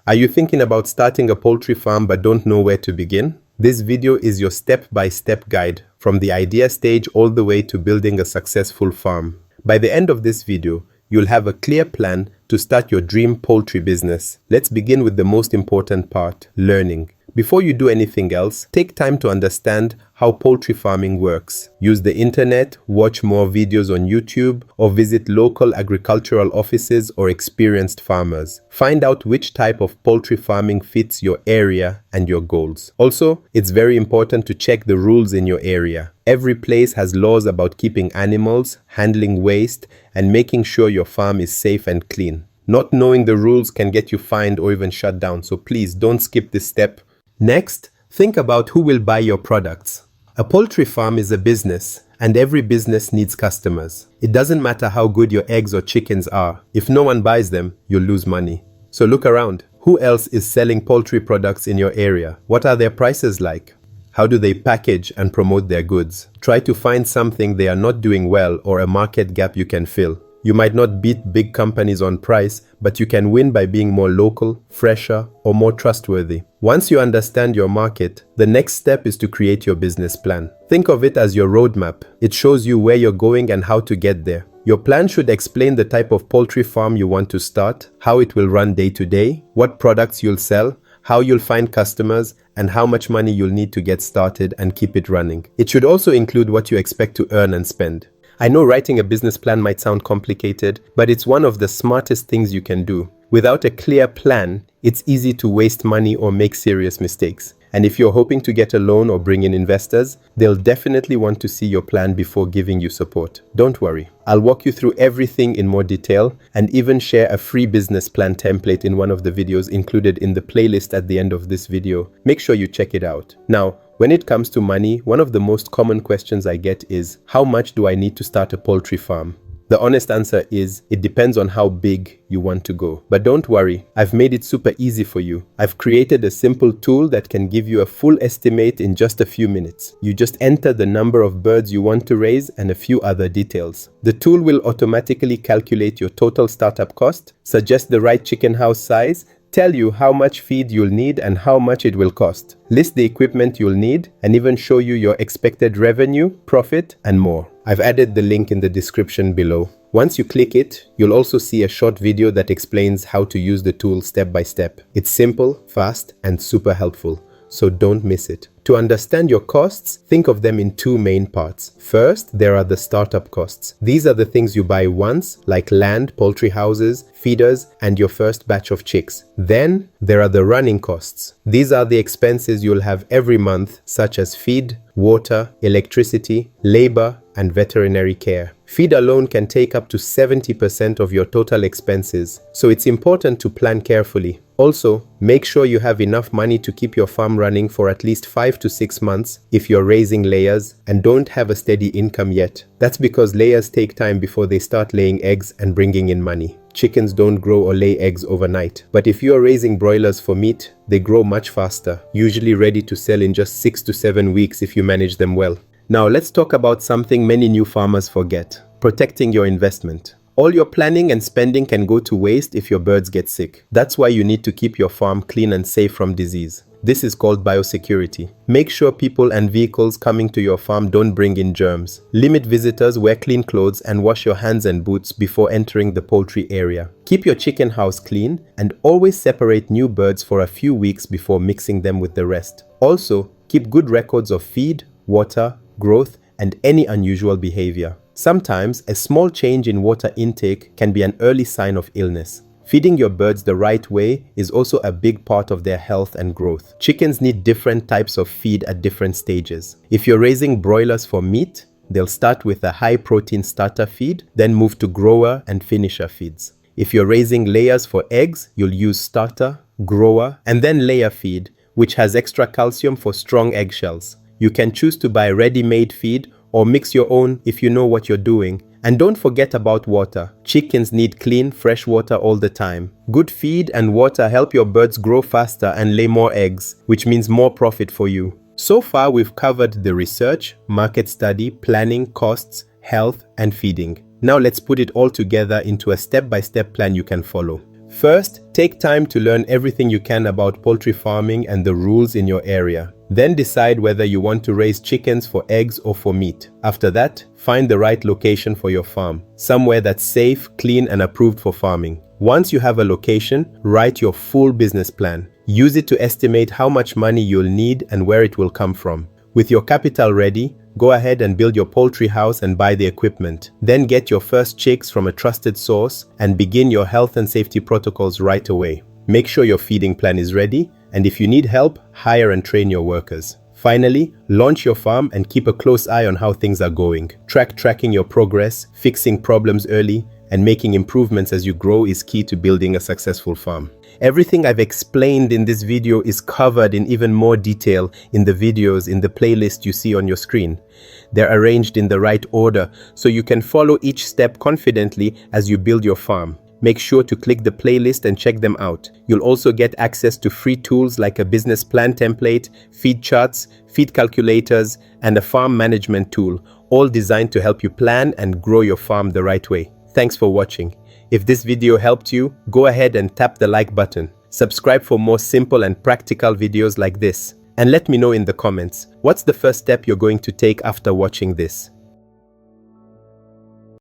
Are you thinking about starting a poultry farm but don't know where to begin? This video is your step-by-step guide from the idea stage all the way to building a successful farm. By the end of this video, you'll have a clear plan to start your dream poultry business. Let's begin with the most important part, learning. Before you do anything else, take time to understand how poultry farming works. Use the internet, watch more videos on YouTube, or visit local agricultural offices or experienced farmers. Find out which type of poultry farming fits your area and your goals. Also, it's very important to check the rules in your area. Every place has laws about keeping animals, handling waste, and making sure your farm is safe and clean. Not knowing the rules can get you fined or even shut down, so please don't skip this step. Next, think about who will buy your products. A poultry farm is a business, and every business needs customers. It doesn't matter how good your eggs or chickens are. If no one buys them, you'll lose money. So look around. Who else is selling poultry products in your area? What are their prices like? How do they package and promote their goods? Try to find something they are not doing well or a market gap you can fill. You might not beat big companies on price, but you can win by being more local, fresher, or more trustworthy. Once you understand your market, the next step is to create your business plan. Think of it as your roadmap. It shows you where you're going and how to get there. Your plan should explain the type of poultry farm you want to start, how it will run day to day, what products you'll sell, how you'll find customers, and how much money you'll need to get started and keep it running. It should also include what you expect to earn and spend. I know writing a business plan might sound complicated, but it's one of the smartest things you can do. Without a clear plan, it's easy to waste money or make serious mistakes. And if you're hoping to get a loan or bring in investors, they'll definitely want to see your plan before giving you support. Don't worry. I'll walk you through everything in more detail and even share a free business plan template in one of the videos included in the playlist at the end of this video. Make sure you check it out. Now, when it comes to money, one of the most common questions I get is, how much do I need to start a poultry farm? The honest answer is, it depends on how big you want to go. But don't worry, I've made it super easy for you. I've created a simple tool that can give you a full estimate in just a few minutes. You just enter the number of birds you want to raise and a few other details. The tool will automatically calculate your total startup cost, suggest the right chicken house size, tell you how much feed you'll need and how much it will cost, list the equipment you'll need, and even show you your expected revenue, profit, and more. I've added the link in the description below. Once you click it, you'll also see a short video that explains how to use the tool step by step. It's simple, fast, and super helpful, so don't miss it. To understand your costs, think of them in two main parts. First, there are the startup costs. These are the things you buy once, like land, poultry houses, feeders, and your first batch of chicks. Then, there are the running costs. These are the expenses you'll have every month, such as feed, water, electricity, labor, and veterinary care. Feed alone can take up to 70% of your total expenses, so it's important to plan carefully. Also, make sure you have enough money to keep your farm running for at least 5 to 6 months if you're raising layers and don't have a steady income yet. That's because layers take time before they start laying eggs and bringing in money. Chickens don't grow or lay eggs overnight, but if you're raising broilers for meat, they grow much faster, usually ready to sell in just 6 to 7 weeks if you manage them well. Now let's talk about something many new farmers forget: protecting your investment. All your planning and spending can go to waste if your birds get sick. That's why you need to keep your farm clean and safe from disease. This is called biosecurity. Make sure people and vehicles coming to your farm don't bring in germs. Limit visitors, wear clean clothes, and wash your hands and boots before entering the poultry area. Keep your chicken house clean and always separate new birds for a few weeks before mixing them with the rest. Also, keep good records of feed, water, growth, and any unusual behavior. Sometimes, a small change in water intake can be an early sign of illness. Feeding your birds the right way is also a big part of their health and growth. Chickens need different types of feed at different stages. If you're raising broilers for meat, they'll start with a high-protein starter feed, then move to grower and finisher feeds. If you're raising layers for eggs, you'll use starter, grower, and then layer feed, which has extra calcium for strong eggshells. You can choose to buy ready-made feed or mix your own if you know what you're doing. And don't forget about water. Chickens need clean, fresh water all the time. Good feed and water help your birds grow faster and lay more eggs, which means more profit for you. So far, we've covered the research, market study, planning, costs, health, and feeding. Now let's put it all together into a step-by-step plan you can follow. First, take time to learn everything you can about poultry farming and the rules in your area. Then decide whether you want to raise chickens for eggs or for meat. After that, find the right location for your farm, somewhere that's safe, clean, and approved for farming. Once you have a location, write your full business plan. Use it to estimate how much money you'll need and where it will come from. With your capital ready, go ahead and build your poultry house and buy the equipment. Then get your first chicks from a trusted source and begin your health and safety protocols right away. Make sure your feeding plan is ready, and if you need help, hire and train your workers. Finally, launch your farm and keep a close eye on how things are going. Tracking your progress, fixing problems early, and making improvements as you grow is key to building a successful farm. Everything I've explained in this video is covered in even more detail in the videos in the playlist you see on your screen. They're arranged in the right order, so you can follow each step confidently as you build your farm. Make sure to click the playlist and check them out. You'll also get access to free tools like a business plan template, feed charts, feed calculators, and a farm management tool, all designed to help you plan and grow your farm the right way. Thanks for watching. If this video helped you, go ahead and tap the like button. Subscribe for more simple and practical videos like this. And let me know in the comments, what's the first step you're going to take after watching this?